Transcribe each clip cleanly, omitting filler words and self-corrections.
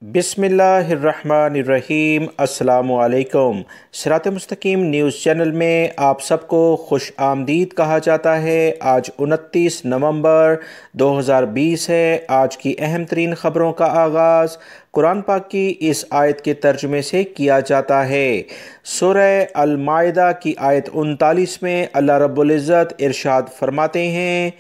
बिस्मिल्लाहिर्रहमानिर्रहीम। अस्सलामु अलैकुम। सिरात मुस्तकीम न्यूज़ चैनल में आप सबको खुश आमदीद कहा जाता है। आज 29 नवंबर 2020 है। आज की अहम तरीन ख़बरों का आगाज़ कुरान पाक की इस आयत के तर्जुमे से किया जाता है। सूरह अल माइदा की आयत 39 में अल्लाह रब्बुल इज़्ज़त इरशाद फरमाते हैं,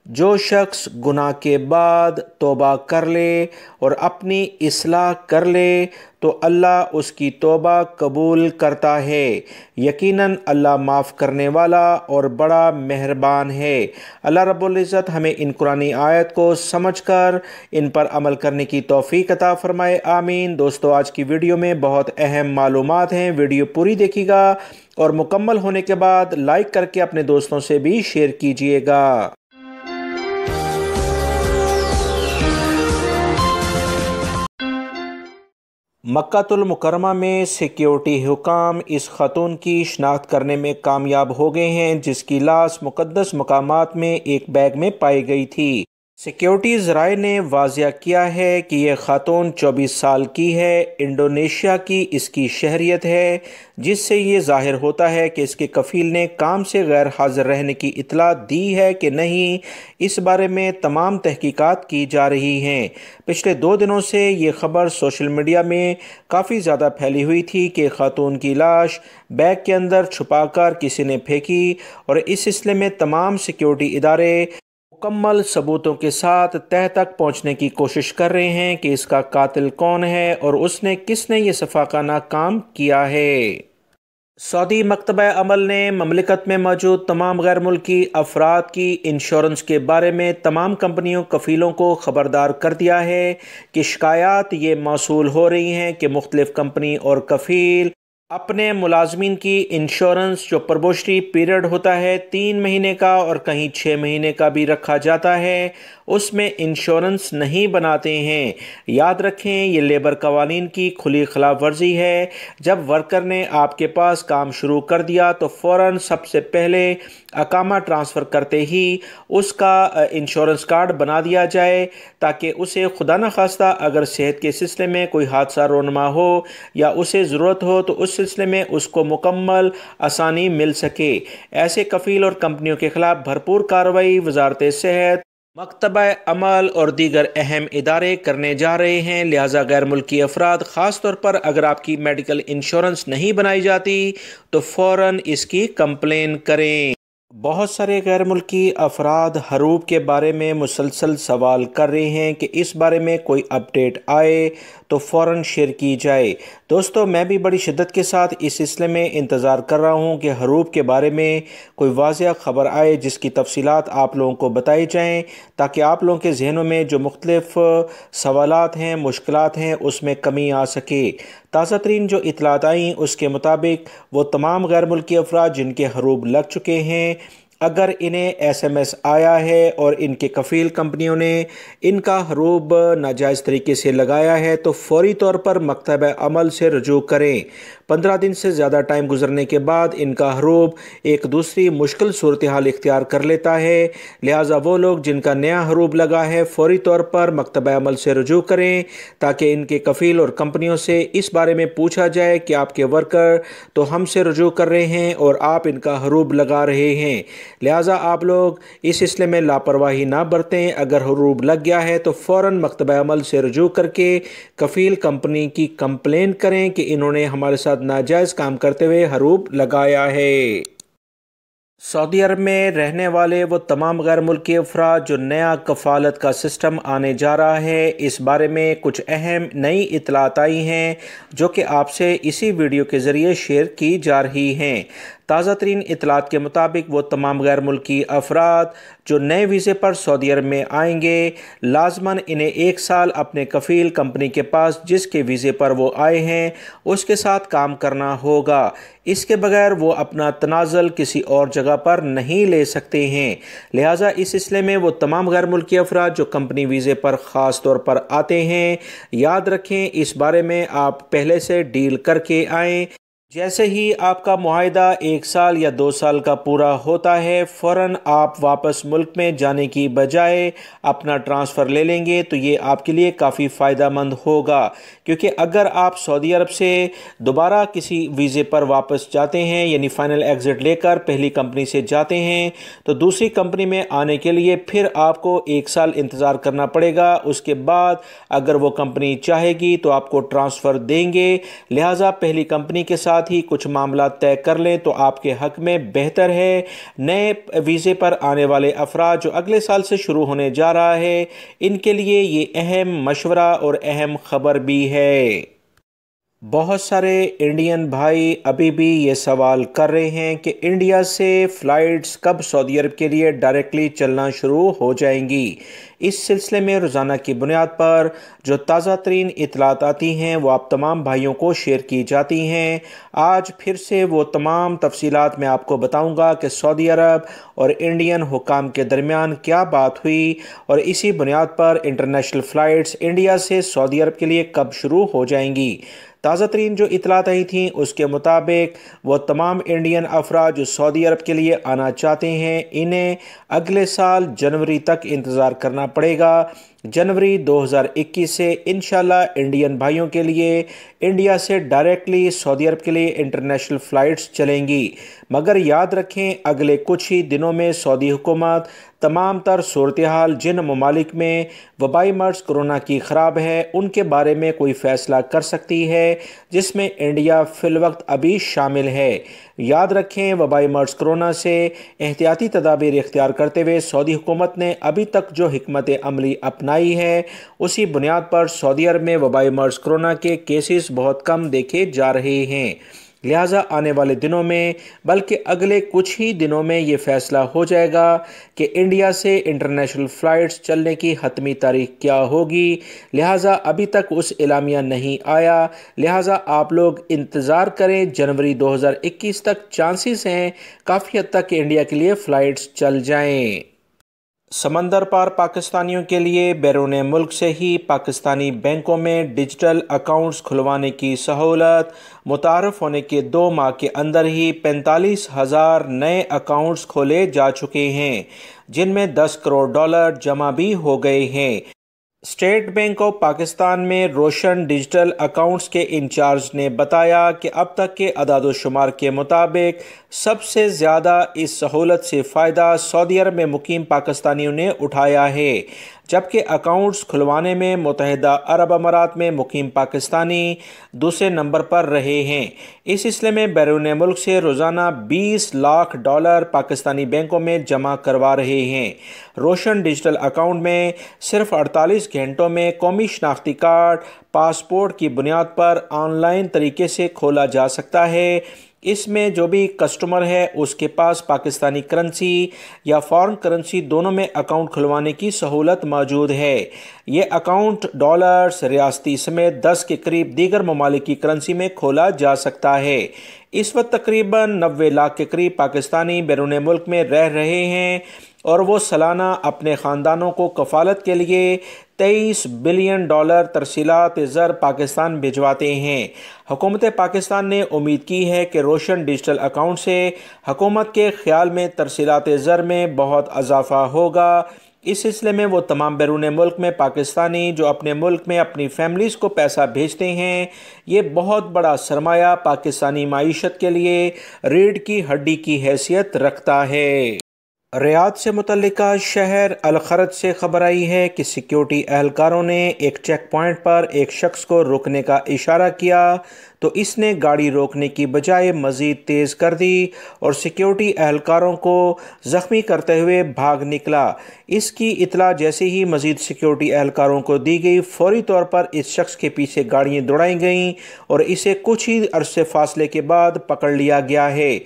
जो शख्स गुनाह के बाद तौबा कर ले और अपनी इस्लाह कर ले तो अल्लाह उसकी तौबा कबूल करता है। यकीनन अल्लाह माफ़ करने वाला और बड़ा मेहरबान है। अल्लाह रब्बुल इज़्ज़त हमें इन कुरानी आयत को समझकर इन पर अमल करने की तौफीक अता फरमाए, आमीन। दोस्तों, आज की वीडियो में बहुत अहम मालूमात हैं। वीडियो पूरी देखिएगा और मुकम्मल होने के बाद लाइक करके अपने दोस्तों से भी शेयर कीजिएगा। मक्कातुल मुकरमा में सिक्योरिटी हुकाम इस खातून की शनाख्त करने में कामयाब हो गए हैं, जिसकी लाश मुक़द्दस मकामात में एक बैग में पाई गई थी। सिक्योरिटी ज़राए ने वाज़िया किया है कि यह खातून 24 साल की है, इंडोनेशिया की इसकी शहरियत है, जिससे ये ज़ाहिर होता है कि इसके कफ़ील ने काम से गैर हाज़िर रहने की इत्तला दी है कि नहीं। इस बारे में तमाम तहकीकात की जा रही हैं। पिछले 2 दिनों से ये ख़बर सोशल मीडिया में काफ़ी ज़्यादा फैली हुई थी कि खातून की लाश बैग के अंदर छुपाकर किसी ने फेंकी, और इस सिलसिले में तमाम सिक्योरिटी इदारे मुकम्मल सबूतों के साथ तह तक पहुंचने की कोशिश कर रहे हैं कि इसका कातिल कौन है और उसने किसने ये सफाकाना काम किया है। सऊदी मकतबा अमल ने ममलिकत में मौजूद तमाम गैर मुल्की अफराद की इंश्योरेंस के बारे में तमाम कंपनियों कफ़ीलों को ख़बरदार कर दिया है कि शिकायत ये मौसूल हो रही हैं कि मुख्तलिफ़ कंपनी और कफ़ील अपने मुलाजमीन की इंश्योरेंस जो प्रबोशरी पीरियड होता है 3 महीने का और कहीं 6 महीने का भी रखा जाता है, उसमें इंश्योरेंस नहीं बनाते हैं। याद रखें, ये लेबर कवानीन की खुली खिलाफ वर्जी है। जब वर्कर ने आपके पास काम शुरू कर दिया तो फ़ौरन सबसे पहले अकामा ट्रांसफ़र करते ही उसका इंश्योरेंस कार्ड बना दिया जाए, ताकि उसे खुदा न खास्ता अगर सेहत के सिलसिले में कोई हादसा रोनमा हो या उसे ज़रूरत हो तो उस सिलसिले में उसको मुकम्मल आसानी मिल सके। ऐसे कफ़ील और कंपनियों के ख़िलाफ़ भरपूर कार्रवाई वजारत सेहत, मकतबा अमल और दीगर अहम इदारे करने जा रहे हैं। लिहाजा गैर मुल्की अफराद ख़ास तौर पर अगर आपकी मेडिकल इंश्योरेंस नहीं बनाई जाती तो फ़ौरन इसकी कंप्लेन करें। बहुत सारे गैर मुल्की अफराद हरूब के बारे में मुसलसल सवाल कर रहे हैं कि इस बारे में कोई अपडेट आए तो फ़ौरन शेयर की जाए। दोस्तों, मैं भी बड़ी शिद्दत के साथ इस सिलसिले में इंतज़ार कर रहा हूँ कि हरूब के बारे में कोई वाज़िया ख़बर आए जिसकी तफसीलात आप लोगों को बताई जाएँ, ताकि आप लोगों के जहनों में जो मुख्तलिफ़ सवालात हैं, मुश्किलात हैं, उसमें कमी आ सके। ताज़ा तरीन जो इतलात आई उसके मुताबिक वो तमाम गैर मुल्की अफराद जिनके हरूब लग चुके हैं, अगर इन्हें SMS आया है और इनके कफ़ील कंपनियों ने इनका हरूब नाजायज़ तरीके से लगाया है तो फ़ौरी तौर पर मकतबा अमल से रुजू करें। 15 दिन से ज़्यादा टाइम गुजरने के बाद इनका हरूब एक दूसरी मुश्किल सूरत हाल इख्तियार कर लेता है। लिहाजा वो लोग जिनका नया हरूब लगा है फ़ौरी तौर पर मकतबा अमल से रुजू करें, ताकि इनके कफ़ील और कंपनियों से इस बारे में पूछा जाए कि आपके वर्कर तो हमसे रुजू कर रहे हैं और आप इनका हरूब लगा रहे हैं। लिहाजा आप लोग इस सिलसिले में लापरवाही ना बरतें। अगर हरूब लग गया है तो फ़ौरन मकतबा अमल से रुजू करके कफ़ील कंपनी की कंप्लेन करें कि इन्होंने हमारे साथ नाजायज़ काम करते हुए हरूब लगाया है। सऊदी अरब में रहने वाले वो तमाम गैर मुल्की अफराद जो नया कफ़ालत का सिस्टम आने जा रहा है, इस बारे में कुछ अहम नई इतलात आई हैं जो कि आपसे इसी वीडियो के ज़रिए शेयर की जा रही हैं। ताज़ा तरीन इतलात के मुताबिक वो तमाम गैर मुल्की अफराद जो नए वीज़े पर सऊदी अरब में आएंगे, लाजमन इन्हें 1 साल अपने कफ़ील कंपनी के पास जिसके वीज़े पर वो आए हैं उसके साथ काम करना होगा। इसके बगैर वो अपना तनाज़ुल किसी और जगह पर नहीं ले सकते हैं। लिहाजा इस सिलसिले में वो तमाम गैर मुल्की अफराद जो कंपनी वीज़े पर ख़ास तौर पर आते हैं, याद रखें इस बारे में आप पहले से डील करके आएँ। जैसे ही आपका मुआहिदा 1 साल या 2 साल का पूरा होता है, फ़ौरन आप वापस मुल्क में जाने की बजाय अपना ट्रांसफ़र ले लेंगे तो ये आपके लिए काफ़ी फ़ायदा मंद होगा। क्योंकि अगर आप सऊदी अरब से दोबारा किसी वीज़े पर वापस जाते हैं, यानी फ़ाइनल एग्ज़िट लेकर पहली कंपनी से जाते हैं, तो दूसरी कंपनी में आने के लिए फिर आपको 1 साल इंतज़ार करना पड़ेगा। उसके बाद अगर वो कंपनी चाहेगी तो आपको ट्रांसफ़र देंगे। लिहाजा पहली कंपनी के साथ ही कुछ मामला तय कर लें तो आपके हक में बेहतर है। नए वीज़े पर आने वाले अफराद जो अगले साल से शुरू होने जा रहा है, इनके लिए ये अहम मशवरा और अहम खबर भी है। बहुत सारे इंडियन भाई अभी भी ये सवाल कर रहे हैं कि इंडिया से फ़्लाइट्स कब सऊदी अरब के लिए डायरेक्टली चलना शुरू हो जाएंगी। इस सिलसिले में रोज़ाना की बुनियाद पर जो ताज़ा तरीन इतलात आती हैं वो आप तमाम भाइयों को शेयर की जाती हैं। आज फिर से वो तमाम तफसीलात मैं आपको बताऊंगा कि सऊदी अरब और इंडियन हुकाम के दरमियान क्या बात हुई और इसी बुनियाद पर इंटरनेशनल फ़्लाइट्स इंडिया से सऊदी अरब के लिए कब शुरू हो जाएंगी। ताज़ा तरीन जो इतलात आई थी उसके मुताबिक वो तमाम इंडियन अफराद जो सऊदी अरब के लिए आना चाहते हैं, इन्हें अगले साल जनवरी तक इंतज़ार करना पड़ेगा। जनवरी 2021 से इंशाल्लाह इंडियन भाइयों के लिए इंडिया से डायरेक्टली सऊदी अरब के लिए इंटरनेशनल फ़्लाइट्स चलेंगी। मगर याद रखें, अगले कुछ ही दिनों में सऊदी हुकूमत तमाम तर सूरत हाल जिन ममालिक में वबाई मर्ज़ कोरोना की ख़राब है उनके बारे में कोई फ़ैसला कर सकती है, जिसमें इंडिया फ़िलवक्त अभी शामिल है। याद रखें, वबाई मर्ज़ कोरोना से एहतियाती तदाबीर इख्तियार करते हुए सऊदी हुकूमत ने अभी तक जो हिकमत अमली अपनाई है, उसी बुनियाद पर सऊदी अरब में वबाई मर्ज़ कोरोना के केसेस बहुत कम देखे जा रहे हैं। लिहाजा आने वाले दिनों में, बल्कि अगले कुछ ही दिनों में ये फ़ैसला हो जाएगा कि इंडिया से इंटरनेशनल फ़्लाइट्स चलने की हतमी तारीख क्या होगी। लिहाजा अभी तक उस एलामिया नहीं आया, लिहाजा आप लोग इंतज़ार करें। जनवरी 2021 तक चांसेस हैं काफ़ी हद तक कि इंडिया के लिए फ़्लाइट्स चल जाएँ। समंदर पार पाकिस्तानियों के लिए बैरून मुल्क से ही पाकिस्तानी बैंकों में डिजिटल अकाउंट्स खुलवाने की सहूलत। मुतारफ़ होने के 2 माह के अंदर ही 45,000 नए अकाउंट्स खोले जा चुके हैं, जिनमें $10 करोड़ जमा भी हो गए हैं। स्टेट बैंक ऑफ पाकिस्तान में रोशन डिजिटल अकाउंट्स के इंचार्ज ने बताया कि अब तक के अदाद-ओ-शुमार के मुताबिक सबसे ज़्यादा इस सहूलत से फ़ायदा सऊदी अरब में मुकीम पाकिस्तानियों ने उठाया है, जबकि अकाउंट्स खुलवाने में मुत्तहिदा अरब अमारात में मुकीम पाकिस्तानी दूसरे नंबर पर रहे हैं। इस सिलसिले में बैरून मुल्क से रोज़ाना $20 लाख पाकिस्तानी बैंकों में जमा करवा रहे हैं। रोशन डिजिटल अकाउंट में सिर्फ 48 घंटों में कौमी शनाख्ती कार्ड पासपोर्ट की बुनियाद पर ऑनलाइन तरीके से खोला जा सकता है। इसमें जो भी कस्टमर है उसके पास पाकिस्तानी करेंसी या फॉरेन करेंसी दोनों में अकाउंट खुलवाने की सहूलत मौजूद है। ये अकाउंट डॉलर्स, रियासती समेत 10 के करीब दीगर ममालिक की करेंसी में खोला जा सकता है। इस वक्त तकरीबन 90 लाख के करीब पाकिस्तानी बैरून मुल्क में रह रहे हैं और वो सालाना अपने ख़ानदानों को कफ़ालत के लिए $23 बिलियन तरसीलात ज़र पाकिस्तान भिजवाते हैं। हुकूमत पाकिस्तान ने उम्मीद की है कि रोशन डिजिटल अकाउंट से हुकूमत के ख्याल में तरसीलात ज़र में बहुत इजाफा होगा। इस सिलसिले में वो तमाम बैरून मुल्क में पाकिस्तानी जो अपने मुल्क में अपनी फैमिलीज़ को पैसा भेजते हैं, ये बहुत बड़ा सरमाया पाकिस्तानी माईशत के लिए रीढ़ की हड्डी की हैसियत रखता है। रियाद से मुतल्लिका शहर अल-खरज से खबर आई है कि सिक्योरिटी एहलकारों ने एक चेक पॉइंट पर एक शख्स को रुकने का इशारा किया तो इसने गाड़ी रोकने की बजाय मज़ीद तेज़ कर दी और सिक्योरिटी एहलकारों को ज़ख्मी करते हुए भाग निकला। इसकी इतला जैसे ही मज़ीद सिक्योरिटी एहलकारों को दी गई, फौरी तौर पर इस शख्स के पीछे गाड़ियाँ दौड़ाई गईं और इसे कुछ ही अरसे फासले के बाद पकड़ लिया गया है।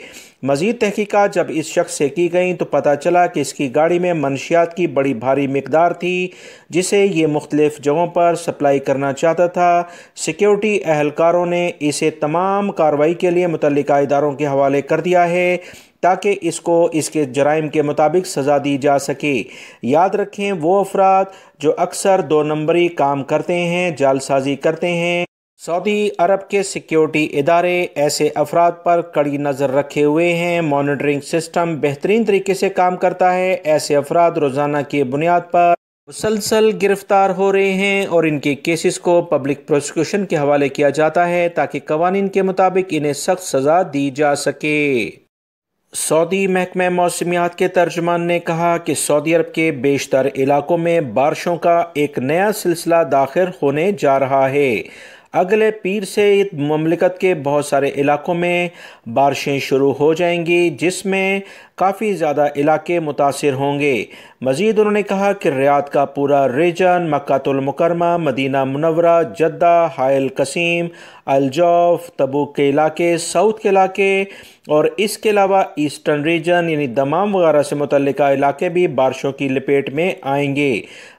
मज़ीद तहकीकात जब इस शख्स से की गई तो पता चला कि इसकी गाड़ी में मनशियात की बड़ी भारी मिकदार थी, जिसे ये मुख्तलिफ जगहों पर सप्लाई करना चाहता था। सिक्योरिटी एहलकारों ने इसे तमाम कार्रवाई के लिए मुतल्लिका इदारों के हवाले कर दिया है ताकि इसको इसके जराइम के मुताबिक सज़ा दी जा सके। याद रखें, वो अफराद जो अक्सर 2 नंबरी काम करते हैं, जालसाजी करते हैं, सऊदी अरब के सिक्योरिटी इदारे ऐसे अफराद पर कड़ी नज़र रखे हुए हैं। मॉनिटरिंग सिस्टम बेहतरीन तरीके से काम करता है। ऐसे अफराद रोज़ाना की बुनियाद पर मुसलसल गिरफ्तार हो रहे हैं और इनके केसेस को पब्लिक प्रोसिक्यूशन के हवाले किया जाता है ताकि कवानीन के मुताबिक इन्हें सख्त सज़ा दी जा सके। सऊदी महकमा मौसमियात के तर्जुमान ने कहा कि सऊदी अरब के बेशतर इलाकों में बारिशों का एक नया सिलसिला दाखिल होने जा रहा है। अगले पीर से ममलिकत के बहुत सारे इलाकों में बारिशें शुरू हो जाएंगी, जिसमें काफ़ी ज़्यादा इलाके मुतासिर होंगे। मज़ीद उन्होंने कहा कि रियाद का पूरा रीजन, मक्कातुल मुकरमा, मदीना मुनव्वरा, जद्दा, हायल कसीम, अलजौफ, तबूक के इलाके, साउथ के इलाके और इसके अलावा ईस्टर्न रीजन यानी दमाम वगैरह से मुतल्लिका इलाके भी बारिशों की लपेट में आएंगे।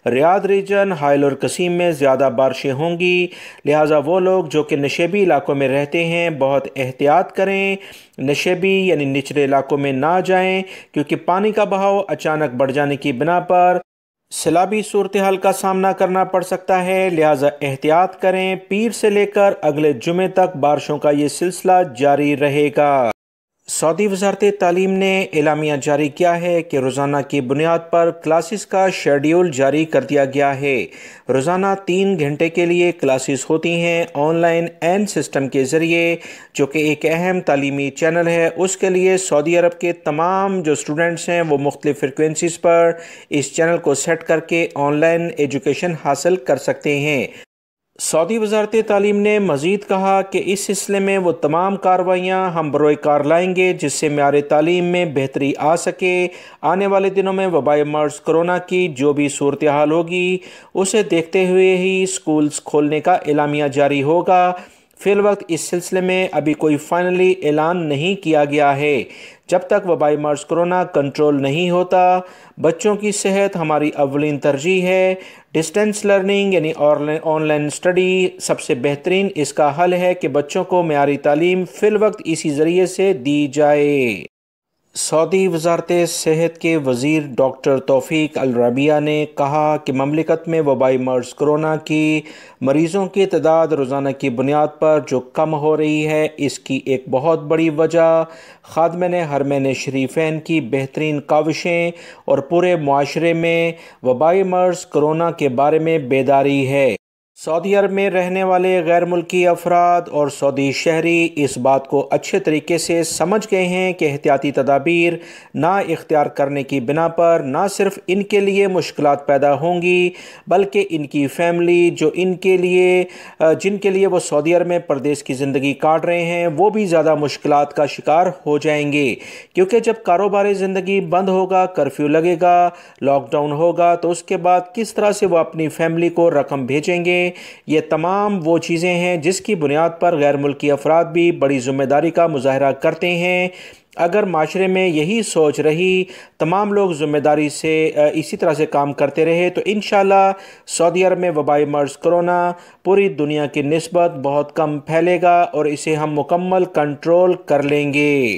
रियाद रीजन, हायल और कसीम में ज़्यादा बारिशें होंगी, लिहाजा वो लोग जो कि नशेबी इलाकों में रहते हैं बहुत एहतियात करें। नशेबी यानी निचले इलाकों में ना जाएं, क्योंकि पानी का बहाव अचानक बढ़ जाने की बिना पर सैलाबी सूरत हाल का सामना करना पड़ सकता है। लिहाजा एहतियात करें। पीर से लेकर अगले जुमे तक बारिशों का ये सिलसिला जारी रहेगा। सऊदी वज़ारत तालीम ने एलामिया जारी किया है कि रोज़ाना की बुनियाद पर क्लासेस का शेड्यूल जारी कर दिया गया है। रोज़ाना 3 घंटे के लिए क्लासेस होती हैं ऑनलाइन एंड सिस्टम के ज़रिए, जो कि एक अहम तालीमी चैनल है। उसके लिए सऊदी अरब के तमाम जो स्टूडेंट्स हैं वो मुख्तलिफ़ फ्रिक्वेंसीज़ पर इस चैनल को सेट करके ऑनलाइन एजुकेशन हासिल कर सकते हैं। सऊदी वज़ारत तालीम ने मज़ीद कहा कि इस सिलसिले में वो तमाम कार्रवाइयाँ हम बरोए कार लाएंगे जिससे म्यार तालीम में बेहतरी आ सके। आने वाले दिनों में वबाई मर्ज़ कोरोना की जो भी सूरत हाल होगी उसे देखते हुए ही स्कूल्स खोलने का एलामिया जारी होगा। फ़िल वक्त इस सिलसिले में अभी कोई फाइनली ऐलान नहीं किया गया है। जब तक वबाई मर्ज़ कोरोना कंट्रोल नहीं होता, बच्चों की सेहत हमारी अव्वलीन तरजीह है। डिस्टेंस लर्निंग यानी ऑनलाइन स्टडी सबसे बेहतरीन इसका हल है कि बच्चों को म्यारी तालीम फ़िल वक्त इसी ज़रिए से दी जाए। सऊदी वज़ारत सेहत के वज़ीर डॉक्टर तौफ़ीक अल रबिया ने कहा कि ममलिकत में वबाई मर्ज़ कोरोना की मरीज़ों की तादाद रोज़ाना की बुनियाद पर जो कम हो रही है, इसकी एक बहुत बड़ी वजह ख़ादमीन हरमैन शरीफ़ैन की बेहतरीन काविशें और पूरे मुआशरे में वबाई मर्ज़ कोरोना के बारे में बेदारी है। सऊदी अरब में रहने वाले गैर मुल्की अफराद और सऊदी शहरी इस बात को अच्छे तरीके से समझ गए हैं कि एहतियाती तदाबीर ना इख्तियार करने की बिना पर ना सिर्फ इनके लिए मुश्किलात पैदा होंगी, बल्कि इनकी फैमिली जो इनके लिए जिनके लिए वो सऊदी अरब में परदेश की ज़िंदगी काट रहे हैं वो भी ज़्यादा मुश्किलात का शिकार हो जाएंगे। क्योंकि जब कारोबारी ज़िंदगी बंद होगा, कर्फ्यू लगेगा, लॉकडाउन होगा, तो उसके बाद किस तरह से वो अपनी फैमिली को रकम भेजेंगे। ये तमाम वो चीज़ें हैं जिसकी बुनियाद पर गैर मुल्की अफराद भी बड़ी ज़िम्मेदारी का मुजाहरा करते हैं। अगर माशरे में यही सोच रही, तमाम लोग ज़िम्मेदारी से इसी तरह से काम करते रहे, तो इंशाअल्लाह सऊदी अरब में वबाई मर्ज़ कोरोना पूरी दुनिया की निस्बत बहुत कम फैलेगा और इसे हम मुकम्मल कंट्रोल कर लेंगे।